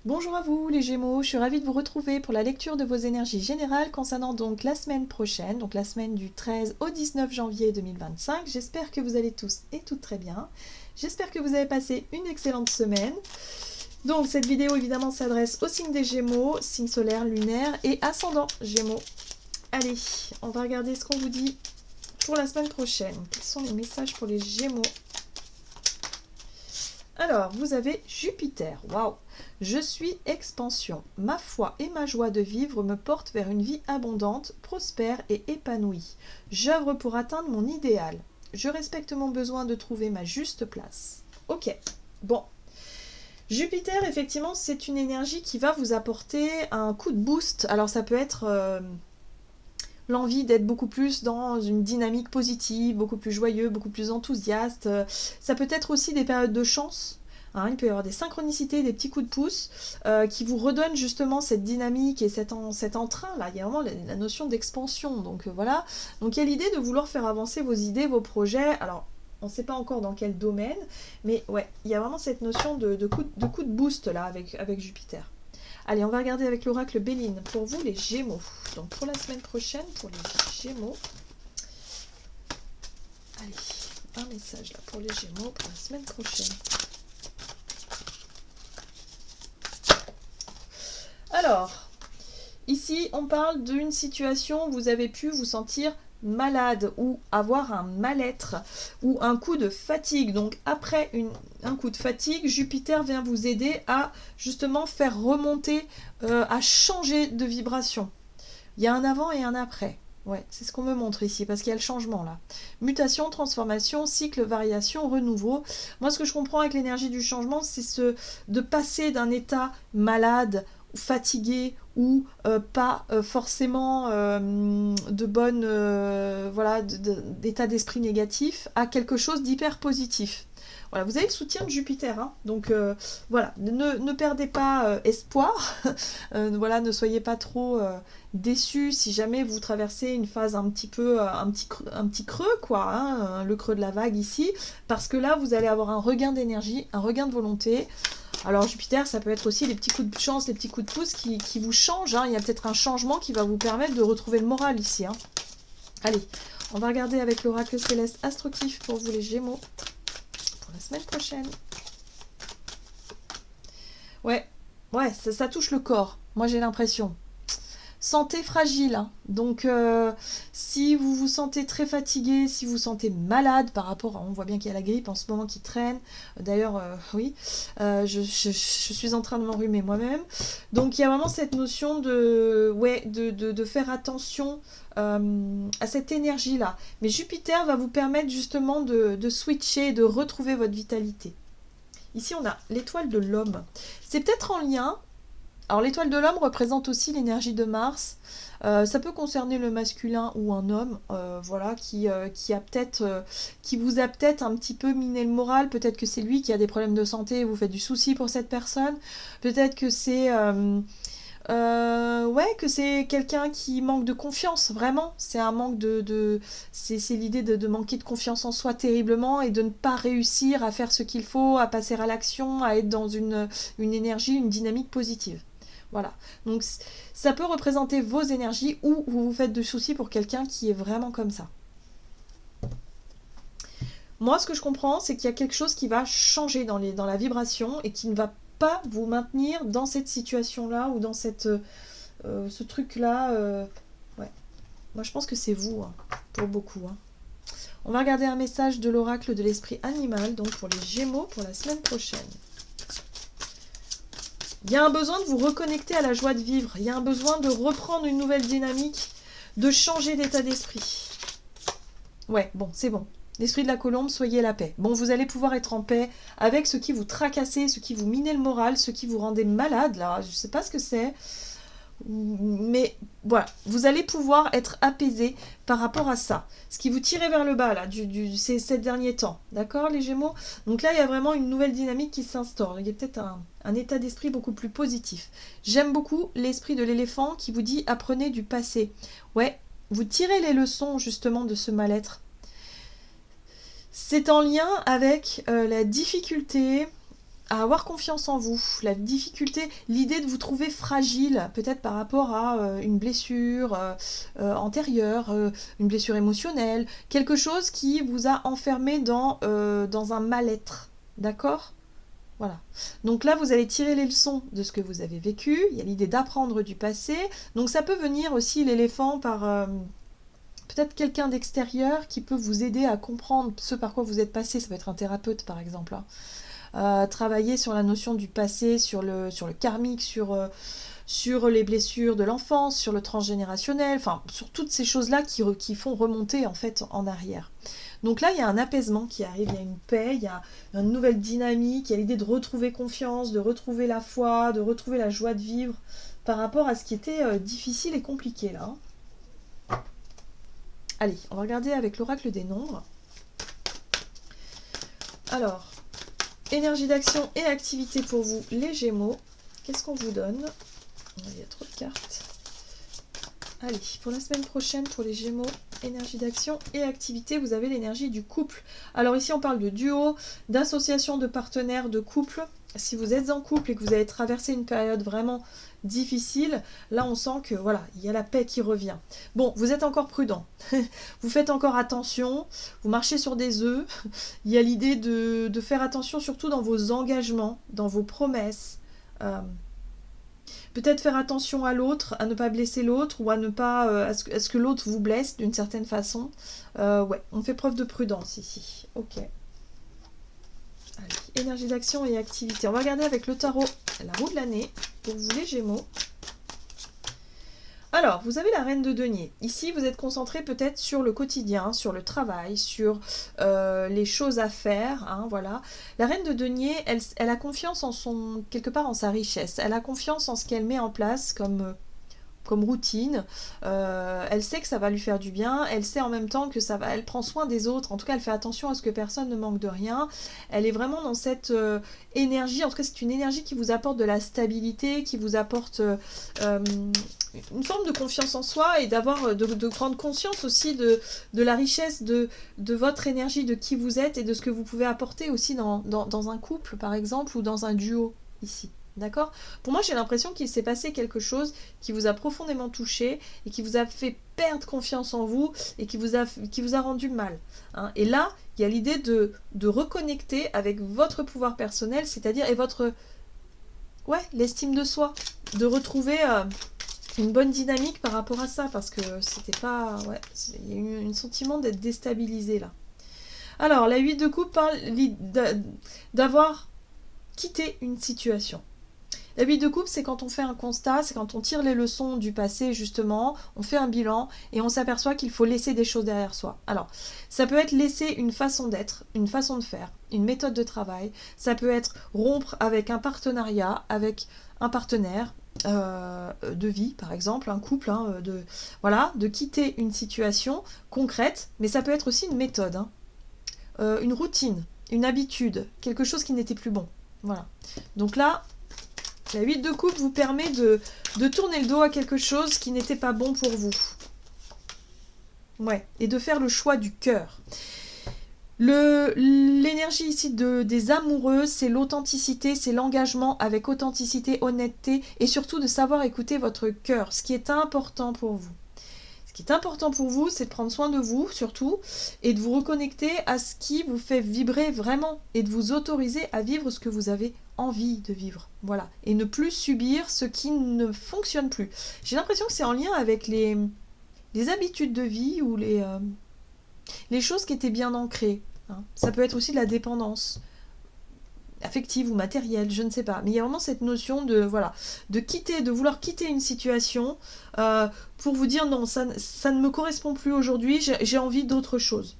Bonjour à vous les Gémeaux, je suis ravie de vous retrouver pour la lecture de vos énergies générales concernant donc la semaine prochaine, donc la semaine du 13 au 19 janvier 2025. J'espère que vous allez tous et toutes très bien. J'espère que vous avez passé une excellente semaine. Donc cette vidéo évidemment s'adresse au signe des Gémeaux, signe solaire, lunaire et ascendant Gémeaux. Allez, on va regarder ce qu'on vous dit pour la semaine prochaine. Quels sont les messages pour les Gémeaux? Alors, vous avez Jupiter. Waouh! Je suis expansion. Ma foi et ma joie de vivre me portent vers une vie abondante, prospère et épanouie. J'œuvre pour atteindre mon idéal. Je respecte mon besoin de trouver ma juste place. Ok, bon. Jupiter, effectivement, c'est une énergie qui va vous apporter un coup de boost. Alors, ça peut être l'envie d'être beaucoup plus dans une dynamique positive, beaucoup plus joyeux, beaucoup plus enthousiaste. Ça peut être aussi des périodes de chance. Hein, il peut y avoir des synchronicités, des petits coups de pouce qui vous redonnent justement cette dynamique et cet entrain là. Il y a vraiment la notion d'expansion. Donc voilà. Donc il y a l'idée de vouloir faire avancer vos idées, vos projets. Alors on ne sait pas encore dans quel domaine, mais ouais, il y a vraiment cette notion de coup de boost là avec Jupiter. Allez, on va regarder avec l'oracle Béline. Pour vous, les Gémeaux. Donc, pour la semaine prochaine, pour les Gémeaux. Allez, un message là pour les Gémeaux pour la semaine prochaine. Alors, ici, on parle d'une situation où vous avez pu vous sentir malade ou avoir un mal-être ou un coup de fatigue. Donc après un coup de fatigue, Jupiter vient vous aider à justement faire remonter, à changer de vibration. Il y a un avant et un après. Ouais, c'est ce qu'on me montre ici, parce qu'il y a le changement là. Mutation, transformation, cycle, variation, renouveau. Moi, ce que je comprends avec l'énergie du changement, c'est de passer d'un état malade, fatigué ou pas forcément de bonne voilà d'état d'esprit négatif à quelque chose d'hyper positif. Voilà, vous avez le soutien de Jupiter, hein, donc voilà, ne perdez pas espoir, voilà, ne soyez pas trop déçus si jamais vous traversez une phase un petit peu, un petit creux, quoi, hein, le creux de la vague ici, parce que là, vous allez avoir un regain d'énergie, un regain de volonté. Alors Jupiter, ça peut être aussi les petits coups de chance, les petits coups de pouce qui vous changent, hein. Il y a peut-être un changement qui va vous permettre de retrouver le moral ici, hein. Allez, on va regarder avec l'oracle céleste Astrokif pour vous les Gémeaux pour la semaine prochaine. Ouais, ouais, ça touche le corps, moi j'ai l'impression. Santé fragile, hein. Donc si vous vous sentez très fatigué, si vous vous sentez malade par rapport à, on voit bien qu'il y a la grippe en ce moment qui traîne, d'ailleurs oui, je suis en train de m'enrhumer moi-même, donc il y a vraiment cette notion de, ouais, de faire attention à cette énergie là, mais Jupiter va vous permettre justement de switcher, de retrouver votre vitalité. Ici on a l'étoile de l'homme, c'est peut-être en lien. Alors l'étoile de l'homme représente aussi l'énergie de Mars. Ça peut concerner le masculin ou un homme, voilà, qui vous a peut-être un petit peu miné le moral. Peut-être que c'est lui qui a des problèmes de santé et vous faites du souci pour cette personne. Peut-être que ouais, que c'est quelqu'un qui manque de confiance, vraiment. C'est un manque c'est l'idée de manquer de confiance en soi terriblement et de ne pas réussir à faire ce qu'il faut, à passer à l'action, à être dans une énergie, une dynamique positive. Voilà. Donc ça peut représenter vos énergies ou vous vous faites de soucis pour quelqu'un qui est vraiment comme ça. Moi, ce que je comprends, c'est qu'il y a quelque chose qui va changer dans la vibration et qui ne va pas vous maintenir dans cette situation-là ou dans ce truc-là. Ouais. Moi, je pense que c'est vous, hein, pour beaucoup, hein. On va regarder un message de l'oracle de l'esprit animal, donc pour les Gémeaux, pour la semaine prochaine. Il y a un besoin de vous reconnecter à la joie de vivre. Il y a un besoin de reprendre une nouvelle dynamique, de changer d'état d'esprit. Ouais, bon, c'est bon. L'esprit de la colombe, soyez la paix. Bon, vous allez pouvoir être en paix avec ce qui vous tracassez, ce qui vous minait le moral, ce qui vous rendait malade, là. Je ne sais pas ce que c'est. Mais voilà, vous allez pouvoir être apaisé par rapport à ça. Ce qui vous tirait vers le bas, là, ces derniers temps. D'accord, les Gémeaux? Donc là, il y a vraiment une nouvelle dynamique qui s'instaure. Il y a peut-être un état d'esprit beaucoup plus positif. J'aime beaucoup l'esprit de l'éléphant qui vous dit apprenez du passé. Ouais, vous tirez les leçons justement de ce mal-être. C'est en lien avec la difficulté à avoir confiance en vous, la difficulté, l'idée de vous trouver fragile, peut-être par rapport à une blessure antérieure, une blessure émotionnelle, quelque chose qui vous a enfermé dans un mal-être, d'accord ? Voilà. Donc là, vous allez tirer les leçons de ce que vous avez vécu, il y a l'idée d'apprendre du passé, donc ça peut venir aussi l'éléphant par... peut-être quelqu'un d'extérieur qui peut vous aider à comprendre ce par quoi vous êtes passé, ça peut être un thérapeute par exemple, hein. Travailler sur la notion du passé, sur le karmique, sur les blessures de l'enfance, sur le transgénérationnel, enfin sur toutes ces choses-là qui font remonter en fait en arrière. Donc là, il y a un apaisement qui arrive, il y a une paix, il y a une nouvelle dynamique, il y a l'idée de retrouver confiance, de retrouver la foi, de retrouver la joie de vivre par rapport à ce qui était difficile et compliqué là. Allez, on va regarder avec l'oracle des nombres. Alors, énergie d'action et activité pour vous, les Gémeaux. Qu'est-ce qu'on vous donne? Il y a trop de cartes. Allez, pour la semaine prochaine, pour les Gémeaux, énergie d'action et activité, vous avez l'énergie du couple. Alors ici, on parle de duo, d'association de partenaires, de couple. Si vous êtes en couple et que vous avez traversé une période vraiment difficile, là on sent que voilà, il y a la paix qui revient. Bon, vous êtes encore prudent, vous faites encore attention, vous marchez sur des œufs, il y a l'idée de faire attention surtout dans vos engagements, dans vos promesses, peut-être faire attention à l'autre, à ne pas blesser l'autre ou à ne pas à ce que l'autre vous blesse d'une certaine façon. Ouais, on fait preuve de prudence ici. Ok. Allez, énergie d'action et activité. On va regarder avec le tarot la roue de l'année pour vous les Gémeaux. Alors, vous avez la reine de denier. Ici, vous êtes concentré peut-être sur le quotidien, sur le travail, sur les choses à faire. Hein, voilà. La reine de denier, elle a confiance en quelque part en sa richesse. Elle a confiance en ce qu'elle met en place comme routine, elle sait que ça va lui faire du bien, elle sait en même temps que elle prend soin des autres, en tout cas elle fait attention à ce que personne ne manque de rien, elle est vraiment dans cette énergie, en tout cas c'est une énergie qui vous apporte de la stabilité, qui vous apporte une forme de confiance en soi et de prendre conscience aussi de la richesse de votre énergie, de qui vous êtes et de ce que vous pouvez apporter aussi dans un couple par exemple ou dans un duo ici. D'accord? Pour moi, j'ai l'impression qu'il s'est passé quelque chose qui vous a profondément touché et qui vous a fait perdre confiance en vous et qui vous a rendu mal. Hein. Et là, il y a l'idée de reconnecter avec votre pouvoir personnel, c'est-à-dire et votre l'estime de soi, de retrouver une bonne dynamique par rapport à ça, parce que c'était pas... il y a eu un sentiment d'être déstabilisé là. Alors, la 8 de coupe parle d'avoir quitté une situation. La 8 de coupe, c'est quand on fait un constat, c'est quand on tire les leçons du passé, justement, on fait un bilan et on s'aperçoit qu'il faut laisser des choses derrière soi. Alors, ça peut être laisser une façon d'être, une façon de faire, une méthode de travail, ça peut être rompre avec un partenariat, avec un partenaire de vie, par exemple, un couple, hein, de quitter une situation concrète, mais ça peut être aussi une méthode, hein, une routine, une habitude, quelque chose qui n'était plus bon. Voilà. Donc là, la 8 de coupe vous permet de tourner le dos à quelque chose qui n'était pas bon pour vous. Ouais, et de faire le choix du cœur. L'énergie ici des amoureux, c'est l'authenticité, c'est l'engagement avec authenticité, honnêteté, et surtout de savoir écouter votre cœur, ce qui est important pour vous. Ce qui est important pour vous, c'est de prendre soin de vous, surtout, et de vous reconnecter à ce qui vous fait vibrer vraiment, et de vous autoriser à vivre ce que vous avez envie de vivre. Voilà. Et ne plus subir ce qui ne fonctionne plus. J'ai l'impression que c'est en lien avec les habitudes de vie ou les choses qui étaient bien ancrées. Hein. Ça peut être aussi de la dépendance affective ou matérielle, je ne sais pas. Mais il y a vraiment cette notion de vouloir quitter une situation pour vous dire non, ça ne me correspond plus aujourd'hui, j'ai envie d'autre chose.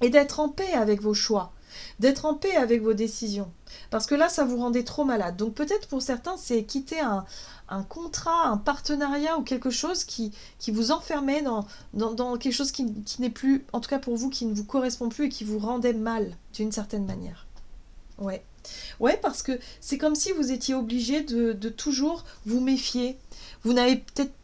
Et d'être en paix avec vos choix, d'être en paix avec vos décisions. Parce que là, ça vous rendait trop malade. Donc peut-être pour certains, c'est quitter un contrat, un partenariat ou quelque chose qui vous enfermait dans quelque chose qui n'est plus, en tout cas pour vous, qui ne vous correspond plus et qui vous rendait mal d'une certaine manière. Ouais. Ouais, parce que c'est comme si vous étiez obligé de toujours vous méfier. Vous avez peut-être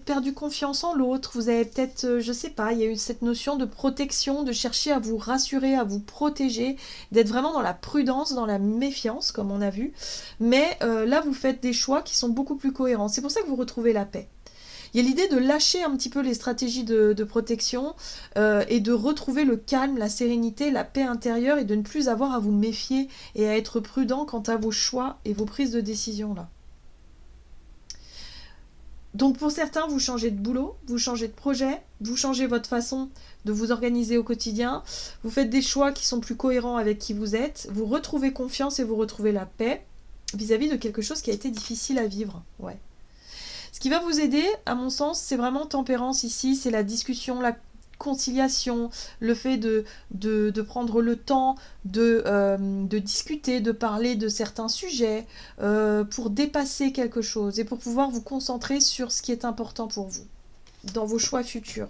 perdu confiance en l'autre, vous avez peut-être, je sais pas, il y a eu cette notion de protection, de chercher à vous rassurer, à vous protéger, d'être vraiment dans la prudence, dans la méfiance, comme on a vu. Mais là, vous faites des choix qui sont beaucoup plus cohérents. C'est pour ça que vous retrouvez la paix. Il y a l'idée de lâcher un petit peu les stratégies de protection et de retrouver le calme, la sérénité, la paix intérieure et de ne plus avoir à vous méfier et à être prudent quant à vos choix et vos prises de décision là. Donc pour certains, vous changez de boulot, vous changez de projet, vous changez votre façon de vous organiser au quotidien, vous faites des choix qui sont plus cohérents avec qui vous êtes, vous retrouvez confiance et vous retrouvez la paix vis-à-vis de quelque chose qui a été difficile à vivre. Ouais. Ce qui va vous aider, à mon sens, c'est vraiment tempérance ici, c'est la discussion, la conciliation, le fait de prendre le temps de discuter, de parler de certains sujets pour dépasser quelque chose et pour pouvoir vous concentrer sur ce qui est important pour vous, dans vos choix futurs.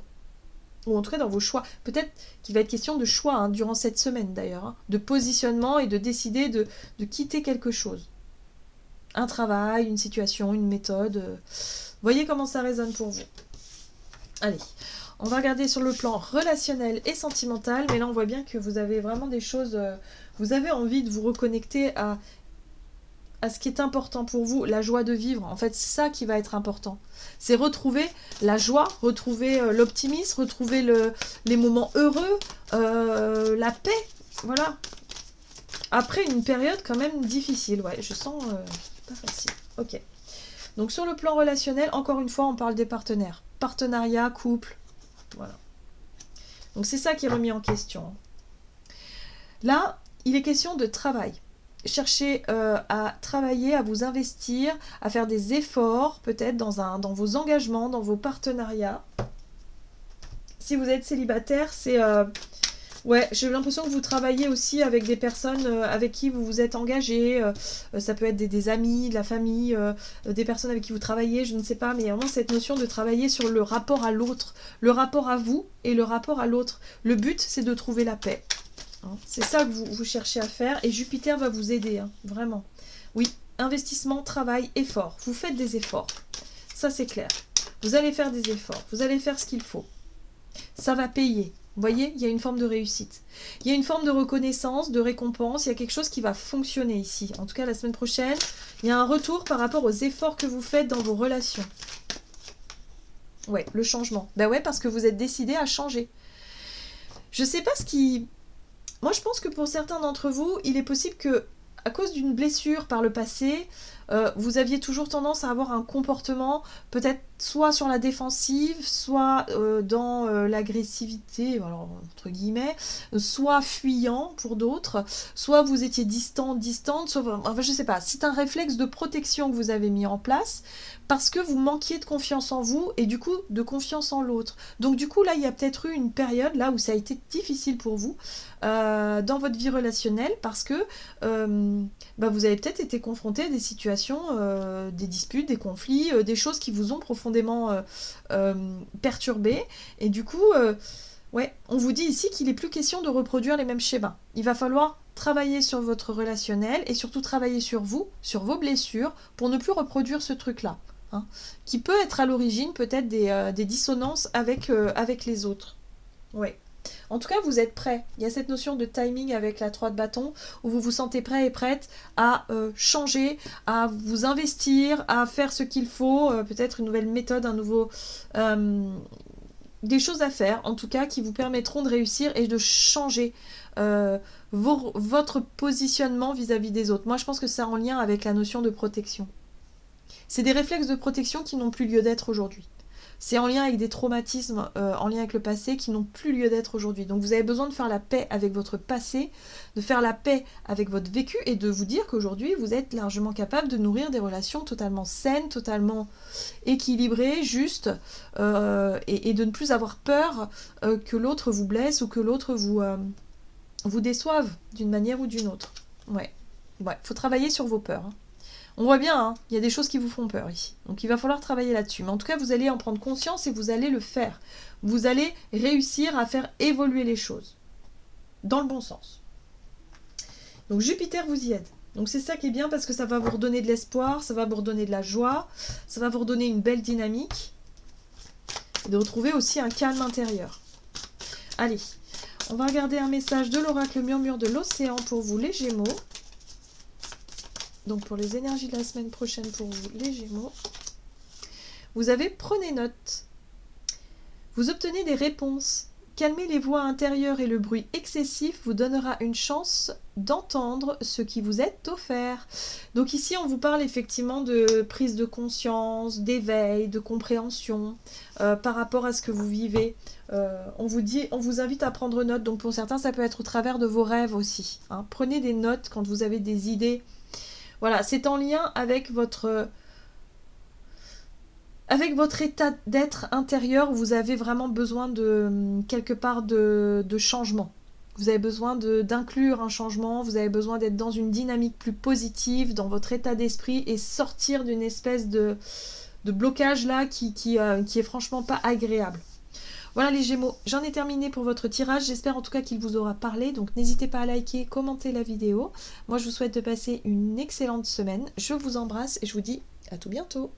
Ou en tout cas dans vos choix. Peut-être qu'il va être question de choix hein, durant cette semaine d'ailleurs, hein, de positionnement et de décider de quitter quelque chose. Un travail, une situation, une méthode. Voyez comment ça résonne pour vous. Allez. On va regarder sur le plan relationnel et sentimental, mais là on voit bien que vous avez vraiment des choses, vous avez envie de vous reconnecter à ce qui est important pour vous, la joie de vivre. En fait, c'est ça qui va être important. C'est retrouver la joie, retrouver l'optimisme, retrouver les moments heureux, la paix, voilà. Après une période quand même difficile, ouais, je sens pas facile. Ok. Donc sur le plan relationnel, encore une fois, on parle des partenaires. Partenariat, couple. Voilà. Donc c'est ça qui est remis en question. Là, il est question de travail. Cherchez à travailler, à vous investir, à faire des efforts, peut-être dans vos engagements, dans vos partenariats. Si vous êtes célibataire, c'est... ouais, j'ai l'impression que vous travaillez aussi avec des personnes avec qui vous vous êtes engagé. Ça peut être des amis, de la famille, des personnes avec qui vous travaillez, je ne sais pas. Mais il y a vraiment cette notion de travailler sur le rapport à l'autre, le rapport à vous et le rapport à l'autre. Le but, c'est de trouver la paix. Hein, c'est ça que vous cherchez à faire. Et Jupiter va vous aider, hein, vraiment. Oui, investissement, travail, effort. Vous faites des efforts. Ça, c'est clair. Vous allez faire des efforts. Vous allez faire ce qu'il faut. Ça va payer. Vous voyez, il y a une forme de réussite. Il y a une forme de reconnaissance, de récompense. Il y a quelque chose qui va fonctionner ici. En tout cas, la semaine prochaine, il y a un retour par rapport aux efforts que vous faites dans vos relations. Ouais, le changement. Ben ouais, parce que vous êtes décidé à changer. Je sais pas ce qui... Moi, je pense que pour certains d'entre vous, il est possible que, à cause d'une blessure par le passé, vous aviez toujours tendance à avoir un comportement peut-être soit sur la défensive, soit dans l'agressivité, alors, entre guillemets, soit fuyant pour d'autres, soit vous étiez distante, soit, enfin je sais pas, c'est un réflexe de protection que vous avez mis en place parce que vous manquiez de confiance en vous et du coup de confiance en l'autre. Donc du coup là il y a peut-être eu une période là où ça a été difficile pour vous dans votre vie relationnelle parce que vous avez peut-être été confronté à des situations, des disputes, des conflits, des choses qui vous ont profondément perturbé. Et du coup, ouais, on vous dit ici qu'il n'est plus question de reproduire les mêmes schémas. Il va falloir travailler sur votre relationnel et surtout travailler sur vous, sur vos blessures, pour ne plus reproduire ce truc-là. Hein, qui peut être à l'origine peut-être des dissonances avec les autres. Ouais. En tout cas, vous êtes prêts. Il y a cette notion de timing avec la 3 de bâton où vous vous sentez prêt et prête à changer, à vous investir, à faire ce qu'il faut, peut-être une nouvelle méthode, un nouveau... des choses à faire, en tout cas, qui vous permettront de réussir et de changer votre positionnement vis-à-vis des autres. Moi, je pense que c'est en lien avec la notion de protection. C'est des réflexes de protection qui n'ont plus lieu d'être aujourd'hui. C'est en lien avec des traumatismes, en lien avec le passé, qui n'ont plus lieu d'être aujourd'hui. Donc vous avez besoin de faire la paix avec votre passé, de faire la paix avec votre vécu et de vous dire qu'aujourd'hui, vous êtes largement capable de nourrir des relations totalement saines, totalement équilibrées, justes, et de ne plus avoir peur que l'autre vous blesse ou que l'autre vous déçoive d'une manière ou d'une autre. Ouais, faut travailler sur vos peurs. Hein. On voit bien, hein, il y a des choses qui vous font peur ici. Donc il va falloir travailler là-dessus. Mais en tout cas, vous allez en prendre conscience et vous allez le faire. Vous allez réussir à faire évoluer les choses. Dans le bon sens. Donc Jupiter vous y aide. Donc c'est ça qui est bien parce que ça va vous redonner de l'espoir, ça va vous redonner de la joie, ça va vous redonner une belle dynamique. Et de retrouver aussi un calme intérieur. Allez, on va regarder un message de l'oracle murmure de l'océan pour vous les Gémeaux. Donc pour les énergies de la semaine prochaine pour vous les Gémeaux. Vous avez prenez note. Vous obtenez des réponses. Calmer les voix intérieures et le bruit excessif vous donnera une chance d'entendre ce qui vous est offert. Donc ici, on vous parle effectivement de prise de conscience, d'éveil, de compréhension par rapport à ce que vous vivez. On vous invite à prendre note. Donc pour certains, ça peut être au travers de vos rêves aussi. Hein. Prenez des notes quand vous avez des idées. Voilà, c'est en lien avec votre état d'être intérieur, vous avez vraiment besoin de quelque part de changement. Vous avez besoin d'inclure un changement, vous avez besoin d'être dans une dynamique plus positive dans votre état d'esprit et sortir d'une espèce de blocage là qui est franchement pas agréable. Voilà les Gémeaux, j'en ai terminé pour votre tirage, j'espère en tout cas qu'il vous aura parlé, donc n'hésitez pas à liker, commenter la vidéo. Moi je vous souhaite de passer une excellente semaine, je vous embrasse et je vous dis à tout bientôt.